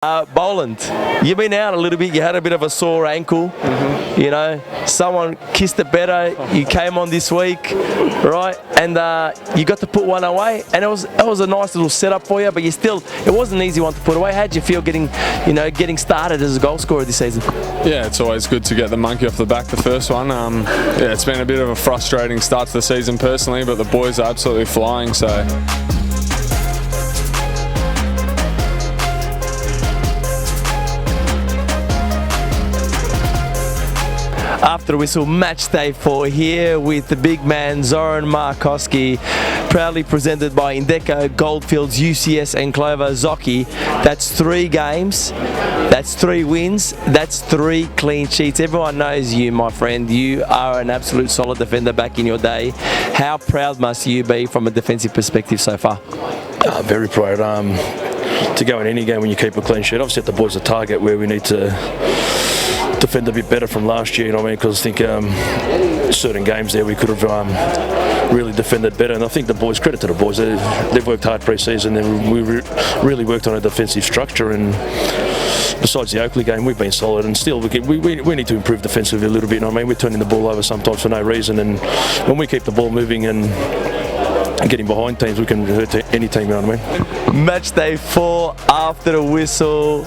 Boland, you've been out a little bit, you had a bit of a sore ankle, you know, someone kissed it better, you came on this week, right, and you got to put one away, and it was a nice little setup for you, but it wasn't an easy one to put away. How'd you feel getting started as a goal scorer this season? Yeah, it's always good to get the monkey off the back, the first one. Yeah, it's been a bit of a frustrating start to the season personally, but the boys are absolutely flying, so. After the whistle, match day 4 here with the big man Zoran Markovski, proudly presented by Indeco, Goldfields, UCS and Clover. Zoki, that's 3 games, that's 3 wins, that's 3 clean sheets. Everyone knows you, my friend. You are an absolute solid defender back in your day. How proud must you be from a defensive perspective so far? Very proud. To go in any game when you keep a clean sheet, I've set the boys a target where we need to defend a bit better from last year, you know what I mean? Because I think certain games there we could have really defended better, and I think the boys, credit to the boys, they've worked hard pre-season, and we really worked on a defensive structure, and besides the Oakley game we've been solid, and still we need to improve defensively a little bit, you know what I mean? We're turning the ball over sometimes for no reason, and when we keep the ball moving and getting behind teams, we can hurt any team, you know what I mean? Match day 4 after the whistle.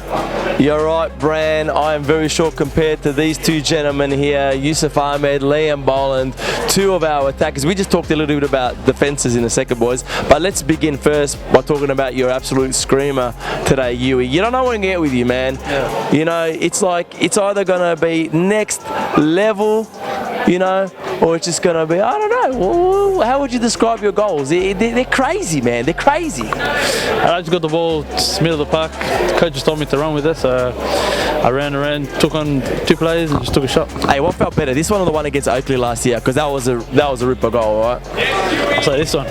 You're right, Bran. I am very short compared to these 2 gentlemen here, Yusuf Ahmed Liam Boland, 2 of our attackers. We just talked a little bit about defences in a second, boys, but let's begin first by talking about your absolute screamer today, Yui. You don't know what to get with you, man. Yeah. You know, it's like it's either going to be next level, you know, or it's just going to be, I don't know, how would you describe your goals? They're crazy, man, they're crazy. I just got the ball, middle of the park, the coach just told me to run with it, so I ran around, took on 2 players and just took a shot. Hey, what felt better, this one or the one against Oakley last year? Because that was a ripper goal, right? I'll say this one.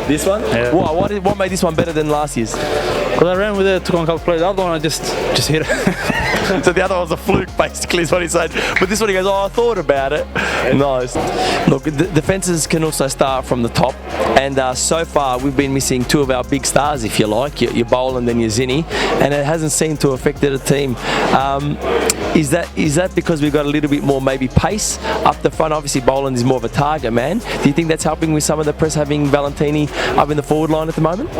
This one? Yeah. What made this one better than last year's? Because I ran with it, took on a couple of players, the other one I just hit it. So the other one was a fluke, basically, is what he said. But this one he goes, I thought about it. Nice. Look, the defences can also start from the top, and so far we've been missing 2 of our big stars, if you like, your Boland and your Zinni, and it hasn't seemed to have affected the team. Is that because we've got a little bit more maybe pace up the front? Obviously Boland is more of a target man. Do you think that's helping with some of the press, having Valentini up in the forward line at the moment?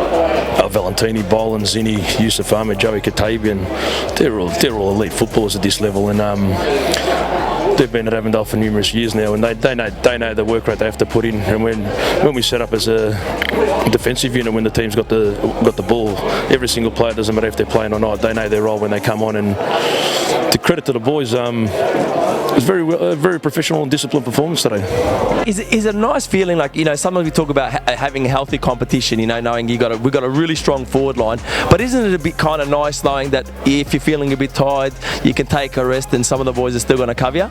Valentini, Boland, Zinni, Yusuf Ahmed, Joey Katabian, they're all elite footballers at this level, and they've been at Avondale for numerous years now, and they know the work rate they have to put in. And when we set up as a defensive unit, when the team's got the ball, every single player, doesn't matter if they're playing or not, they know their role when they come on. And to credit to the boys, it was very professional and disciplined performance today. Is it a nice feeling, like, you know, sometimes we talk about having healthy competition, you know, knowing we've got a really strong forward line, but isn't it a bit kind of nice knowing that if you're feeling a bit tired, you can take a rest and some of the boys are still going to cover you?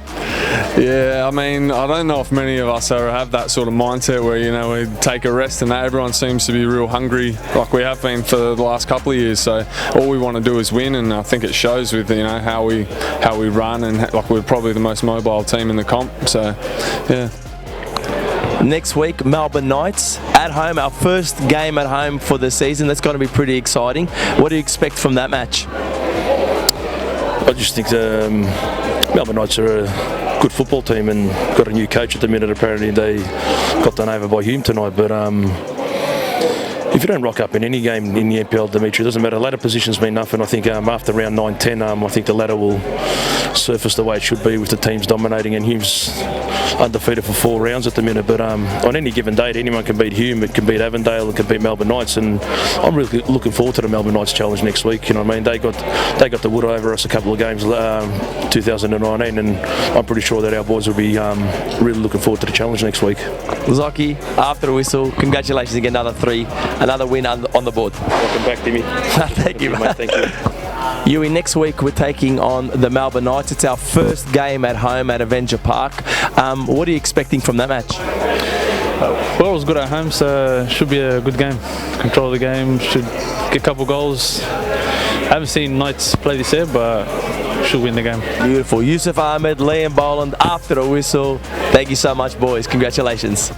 Yeah, I mean, I don't know if many of us ever have that sort of mindset where, you know, we take a rest and that. Everyone seems to be real hungry, like we have been for the last couple of years, so all we want to do is win, and I think it shows with, you know, how we run, and like we're probably the most mobile team in the comp, so yeah. Next week, Melbourne Knights at home, our first game at home for the season. That's going to be pretty exciting. What do you expect from that match? I just think Melbourne Knights are a good football team and got a new coach at the minute. Apparently they got done over by Hume tonight, but if you don't rock up in any game in the NPL, Demitri, it doesn't matter. Ladder positions mean nothing. I think after round 9-10, I think the ladder will surface the way it should be with the teams dominating, and Hume's undefeated for 4 rounds at the minute. But on any given date, anyone can beat Hume, it can beat Avondale, it can beat Melbourne Knights, and I'm really looking forward to the Melbourne Knights challenge next week. You know what I mean? They got the wood over us a couple of games 2019, and I'm pretty sure that our boys will be really looking forward to the challenge next week. Zoki, after the whistle, congratulations again, another win on the board. Welcome back, Timmy. Thank you, mate. Thank you. Yui, next week we're taking on the Melbourne Knights. It's our first game at home at Avenger Park. What are you expecting from that match? Well, it was good at home, so should be a good game. Control the game, should get a couple goals. I haven't seen Knights play this year, but should win the game. Beautiful. Yusuf Ahmed, Liam Boland, after the whistle. Thank you so much, boys. Congratulations.